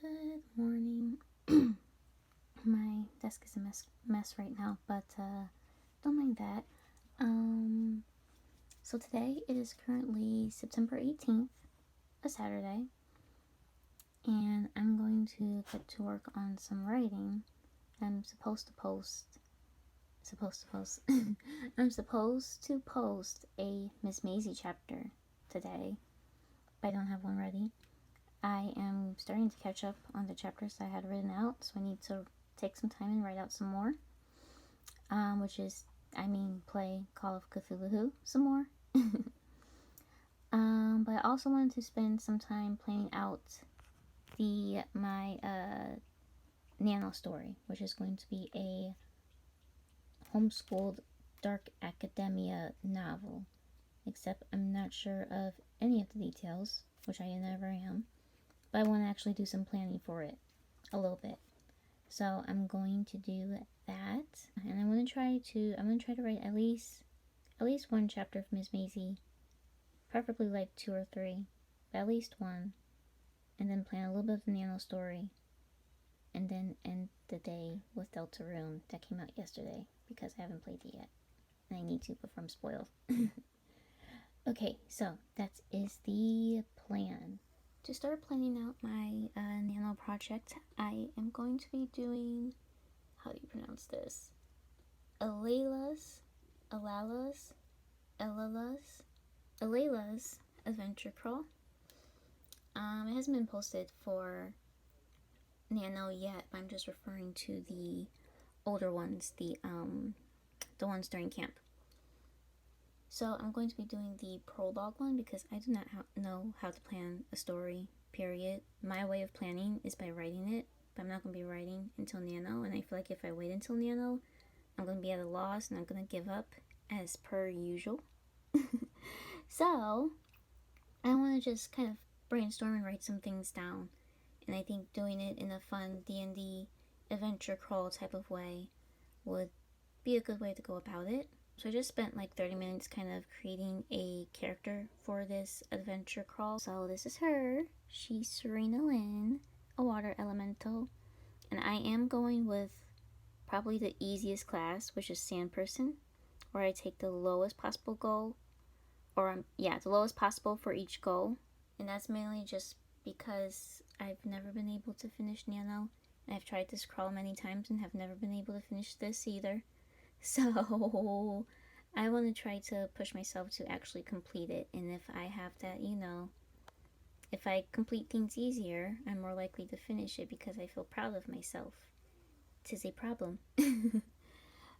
Good morning. My desk is a mess right now, but don't mind that. So today it is currently September 18th, a Saturday, and I'm going to get to work on some writing. I'm supposed to post. I'm supposed to post a Miss Maisie chapter today, but I don't have one ready. I am starting to catch up on the chapters I had written out, so I need to take some time and write out some more. Play Call of Cthulhu some more. But I also wanted to spend some time planning out my Nano story, which is going to be a homeschooled dark academia novel. Except I'm not sure of any of the details, which I never am. But I want to actually do some planning for it a little bit. So I'm going to do that, and I'm going to try to write at least one chapter of Miss Maisie, preferably like 2 or 3, but at least one, and then plan a little bit of the Nano story, and then end the day with Deltarune that came out yesterday because I haven't played it yet, and I need to before I'm spoiled. Okay, so that is the plan. To start planning out my Nano project, I am going to be doing, how do you pronounce this? Alayla's Adventure Crawl. It hasn't been posted for Nano yet, but I'm just referring to the older ones, the ones during camp. So I'm going to be doing the prologue one because I do not know how to plan a story, period. My way of planning is by writing it, but I'm not going to be writing until Nano, and I feel like if I wait until Nano, I'm going to be at a loss and I'm going to give up as per usual. So I want to just kind of brainstorm and write some things down, and I think doing it in a fun D&D adventure crawl type of way would be a good way to go about it. So I just spent like 30 minutes kind of creating a character for this adventure crawl. So this is her. She's Serena Lynn, a water elemental. And I am going with probably the easiest class, which is Sand Person, where I take the lowest possible goal. The lowest possible for each goal. And that's mainly just because I've never been able to finish Nano. I've tried this crawl many times and have never been able to finish this either. So I want to try to push myself to actually complete it, and if I have that, if I complete things easier, I'm more likely to finish it because I feel proud of myself. 'Tis a problem.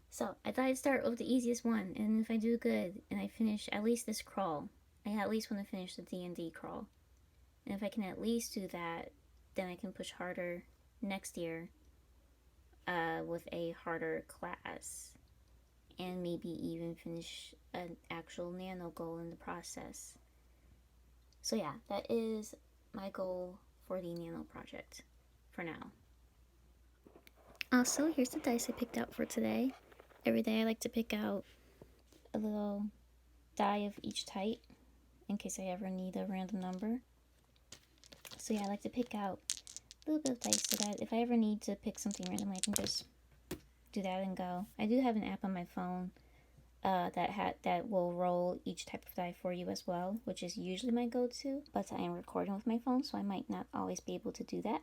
So I thought I'd start with the easiest one, and if I do good and I finish at least this crawl, I at least want to finish the D&D crawl. And if I can at least do that, then I can push harder next year with a harder class. And maybe even finish an actual Nano goal in the process. So yeah, that is my goal for the Nano project for now. Also, here's the dice I picked out for today. Every day I like to pick out a little die of each type in case I ever need a random number. So yeah, I like to pick out a little bit of dice so that if I ever need to pick something random, I can just do that and go. I do have an app on my phone that will roll each type of die for you as well, which is usually my go-to, but I am recording with my phone, so I might not always be able to do that.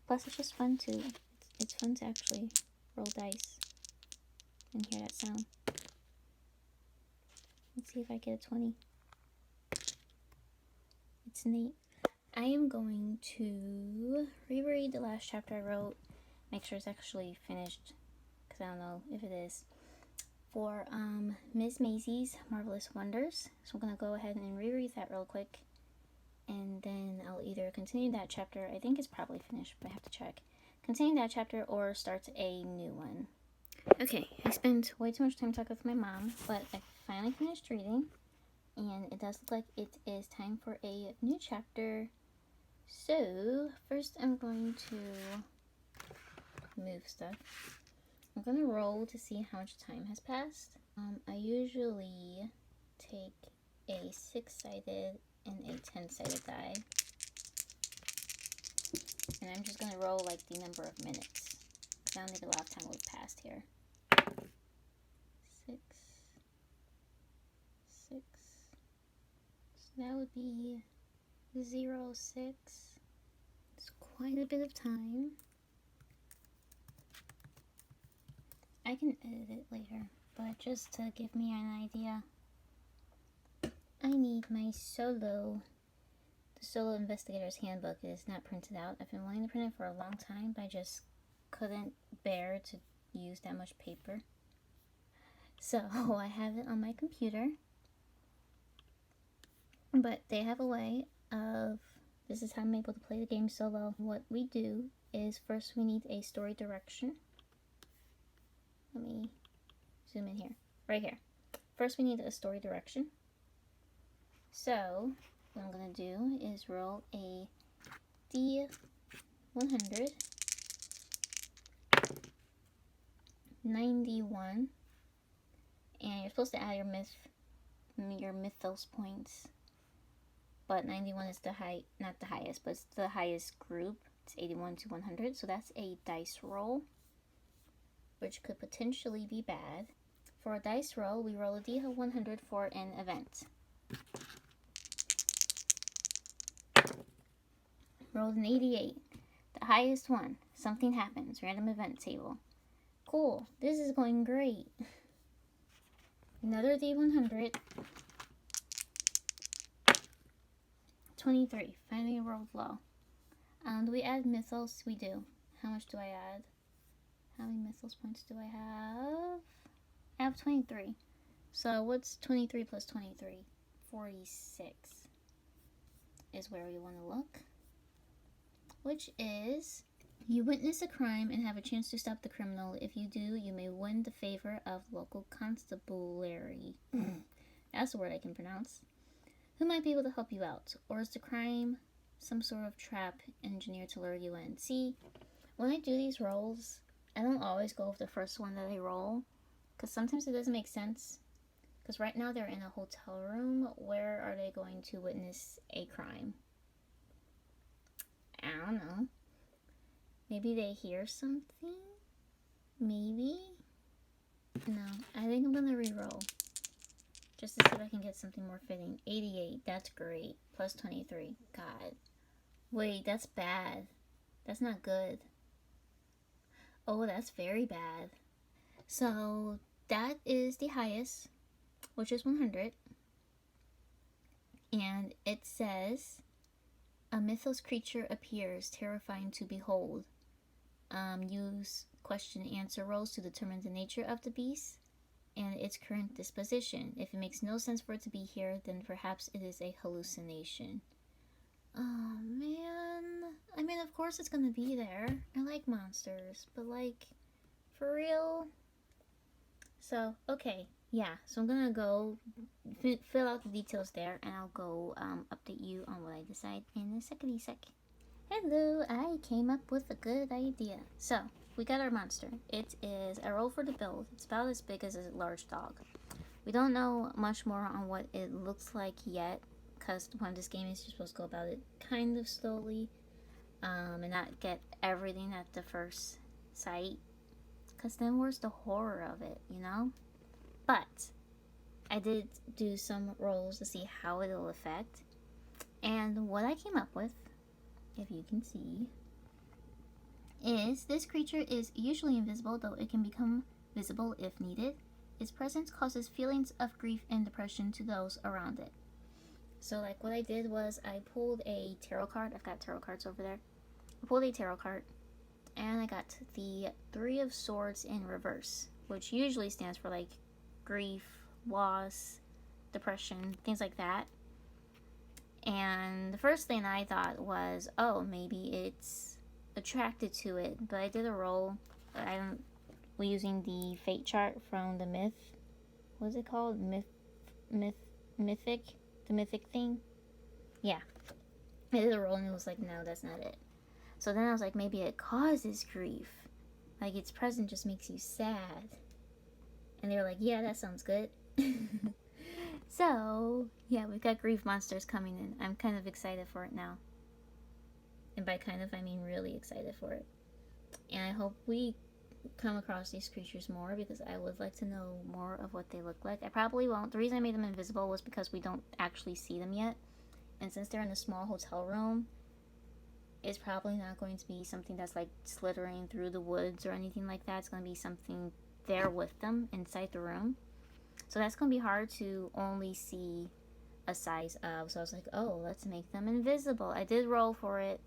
Plus, it's just fun to, it's fun to actually roll dice and hear that sound. Let's see if I get a 20. It's an 8. I am going to reread the last chapter I wrote, make sure it's actually finished, because I don't know if it is, for Miss Maisie's Marvelous Wonders. So I'm going to go ahead and reread that real quick, and then I'll either continue that chapter, I think it's probably finished, but I have to check, continue that chapter or start a new one. Okay, I spent way too much time talking with my mom, but I finally finished reading, and it does look like it is time for a new chapter. So first I'm going to move stuff. I'm going to roll to see how much time has passed. I usually take a 6-sided and a 10-sided die And I'm just gonna roll like the number of minutes, because I don't think a lot of time would have passed here. 6, 6. So that would be 0, 6. It's quite a bit of time. I can edit it later, but just to give me an idea, I need my solo. The Solo Investigator's Handbook is not printed out. I've been wanting to print it for a long time, but I just couldn't bear to use that much paper. So I have it on my computer. But they have a way of, this is how I'm able to play the game solo. What we do is first we need a story direction. Let me zoom in here. Right here. First we need a story direction. So what I'm going to do is roll a D100, 91, and you're supposed to add your mythos points, but 91 is not the highest, but it's the highest group. It's 81 to 100, so that's a dice roll, which could potentially be bad. For a dice roll, we roll a D100 for an event. Rolled an 88, the highest one. Something happens. Random event table. Cool. This is going great. Another D100. 23. Finally rolled low. Do we add mythos? We do. How much do I add? How many mythos points do I have? I have 23. So what's 23 plus 23? 46 is where we want to look. Which is, you witness a crime and have a chance to stop the criminal. If you do, you may win the favor of local constabulary. That's a word I can pronounce. Who might be able to help you out? Or is the crime some sort of trap engineered to lure you in? See, when I do these rolls, I don't always go with the first one that I roll, because sometimes it doesn't make sense. Because right now they're in a hotel room. Where are they going to witness a crime? I don't know. Maybe they hear something? Maybe? No, I think I'm gonna re-roll. Just to see if I can get something more fitting. 88, that's great. Plus 23. God. Wait, that's bad. That's not good. Oh, that's very bad. So, that is the highest, which is 100. And it says, a mythos creature appears, terrifying to behold. Use question-answer rolls to determine the nature of the beast and its current disposition. If it makes no sense for it to be here, then perhaps it is a hallucination. Oh, man. I mean, of course it's gonna be there. I like monsters, but like, for real? So, okay. Yeah, so I'm gonna go fill out the details there, and I'll go update you on what I decide in a second sec. Hello, I came up with a good idea. So, we got our monster. It is a roll for the build. It's about as big as a large dog. We don't know much more on what it looks like yet, because the point of this game is you're supposed to go about it kind of slowly, and not get everything at the first sight, because then where's the horror of it, you know? But I did do some rolls to see how it'll affect, and what I came up with, if you can see, is this creature is usually invisible, though it can become visible if needed. Its presence causes feelings of grief and depression to those around it. So like what I did was I pulled a tarot card. I've got tarot cards over there. I pulled a tarot card, and I got the 3 of Swords in reverse, which usually stands for like grief, loss, depression, things like that. And the first thing I thought was, oh, maybe it's attracted to it. But I did a roll. We're using the fate chart from the myth. What is it called? Mythic? The mythic thing? Yeah. I did a roll and it was like, no, that's not it. So then I was like, maybe it causes grief. Like its presence just makes you sad. And they were like, yeah, that sounds good. So, yeah, we've got grief monsters coming in. I'm kind of excited for it now. And by kind of, I mean really excited for it. And I hope we come across these creatures more, because I would like to know more of what they look like. I probably won't. The reason I made them invisible was because we don't actually see them yet. And since they're in a small hotel room, it's probably not going to be something that's like slithering through the woods or anything like that. It's going to be something there with them inside the room. So that's going to be hard to only see a size of. So I was like, oh, let's make them invisible. I did roll for it.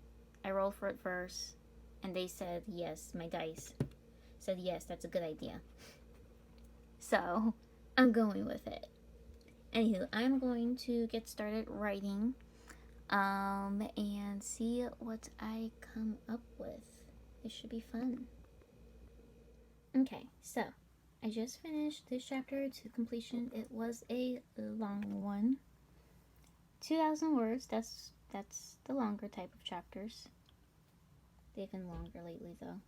I rolled for it first. And they said yes. My dice said yes, that's a good idea. So I'm going with it. Anywho, I'm going to get started writing and see what I come up with. It should be fun. Okay, so I just finished this chapter to completion. It was a long one. 2,000 words, that's the longer type of chapters. They've been longer lately though.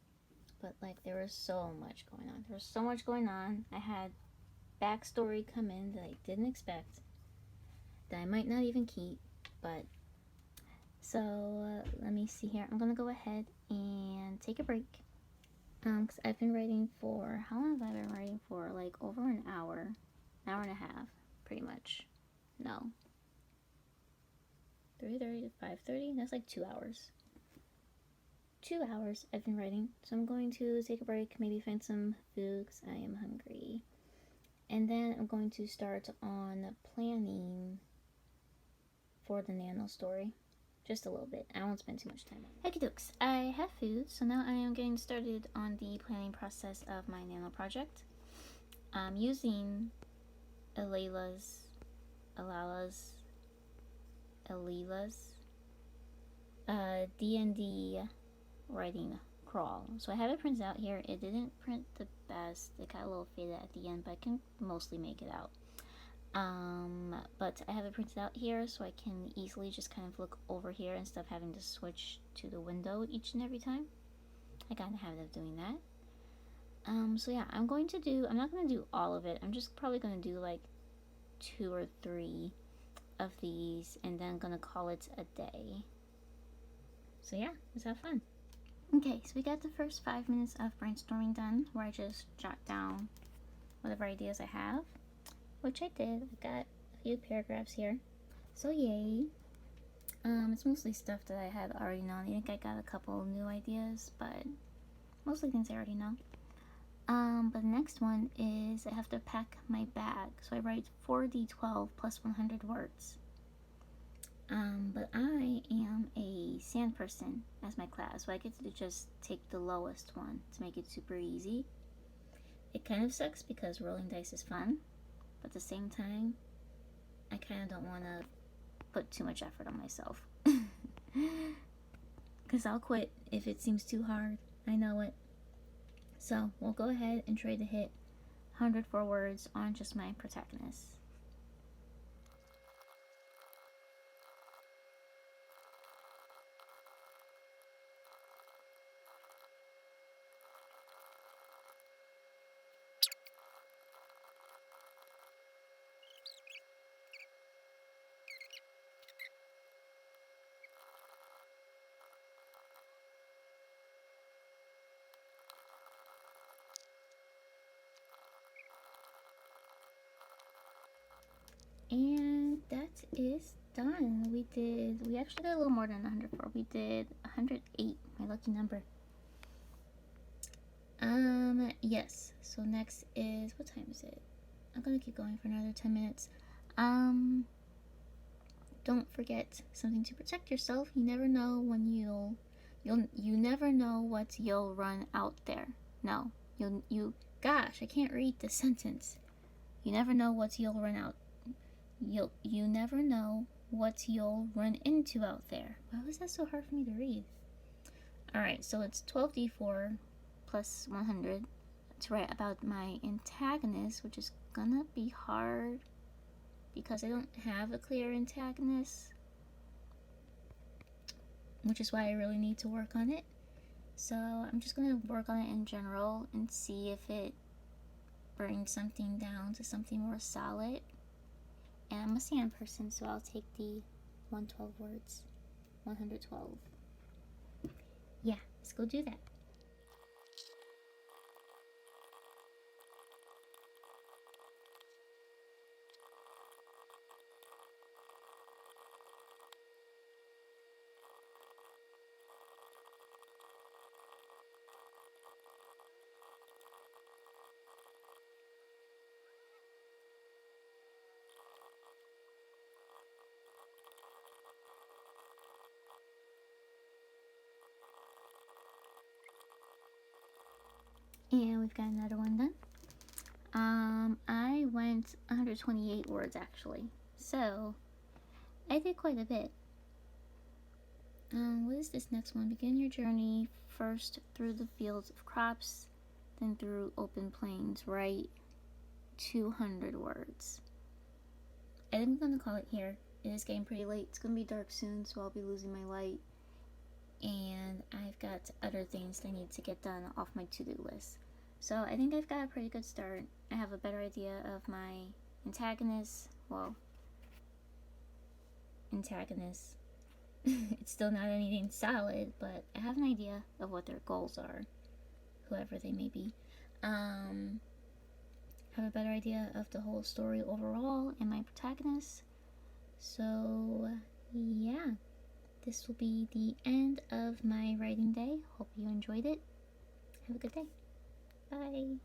But like, there was so much going on. There was so much going on. I had backstory come in that I didn't expect, that I might not even keep, but so let me see here. I'm gonna go ahead and take a break, because I've been writing for, how long have I been writing for? Like over an hour and a half, pretty much. No, 3:30 to 5:30. That's like 2 hours. 2 hours I've been writing, so I'm going to take a break, maybe find some food because I am hungry, and then I'm going to start on planning for the nano story. Just a little bit. I won't spend too much time on it. Hecky dokes. I have food, so now I am getting started on the planning process of my nano project. I'm using Alela's D&D writing crawl. So I have it printed out here. It didn't print the best. It got a little faded at the end, but I can mostly make it out. But I have it printed out here, so I can easily just kind of look over here instead of having to switch to the window each and every time. I got a habit of doing that. So yeah, I'm not going to do all of it. I'm just probably going to do like 2 or 3 of these, and then I'm going to call it a day. So yeah, let's have fun. Okay, so we got the first 5 minutes of brainstorming done, where I just jot down whatever ideas I have, which I did. I got a few paragraphs here, so yay. It's mostly stuff that I had already known. I think I got a couple new ideas, but mostly things I already know. But the next one is I have to pack my bag, so I write 4d12 plus 100 words. But I am a sand person as my class, so I get to just take the lowest one to make it super easy. It kind of sucks because rolling dice is fun, but at the same time, I kind of don't want to put too much effort on myself. Because I'll quit if it seems too hard. I know it. So we'll go ahead and try to hit 104 words on just my protagonist. And that is done. We actually did a little more than 104. We did 108, my lucky number. Yes. So next is, what time is it? I'm gonna keep going for another 10 minutes. Don't forget something to protect yourself. You never know when you never know what you'll run out there. No, gosh, I can't read the sentence. You never know what you'll run out. You never know what you'll run into out there. Why was that so hard for me to read? Alright, so it's 12d4 plus 100 to write about my antagonist, which is gonna be hard because I don't have a clear antagonist, which is why I really need to work on it. So I'm just gonna work on it in general and see if it brings something down to something more solid. And I'm a sand person, so I'll take the 112 words. 112. let's go do that. And we've got another one done. I went 128 words actually, so I did quite a bit. What is this next one? Begin your journey first through the fields of crops, then through open plains. Write 200 words. I think I'm gonna call it here. It is getting pretty late. It's gonna be dark soon, so I'll be losing my light. And I've got other things that I need to get done off my to-do list. So I think I've got a pretty good start. I have a better idea of my antagonist. Well, antagonist. It's still not anything solid, but I have an idea of what their goals are, whoever they may be. Have a better idea of the whole story overall and my protagonist. So, yeah, this will be the end of my writing day. Hope you enjoyed it. Have a good day. Bye.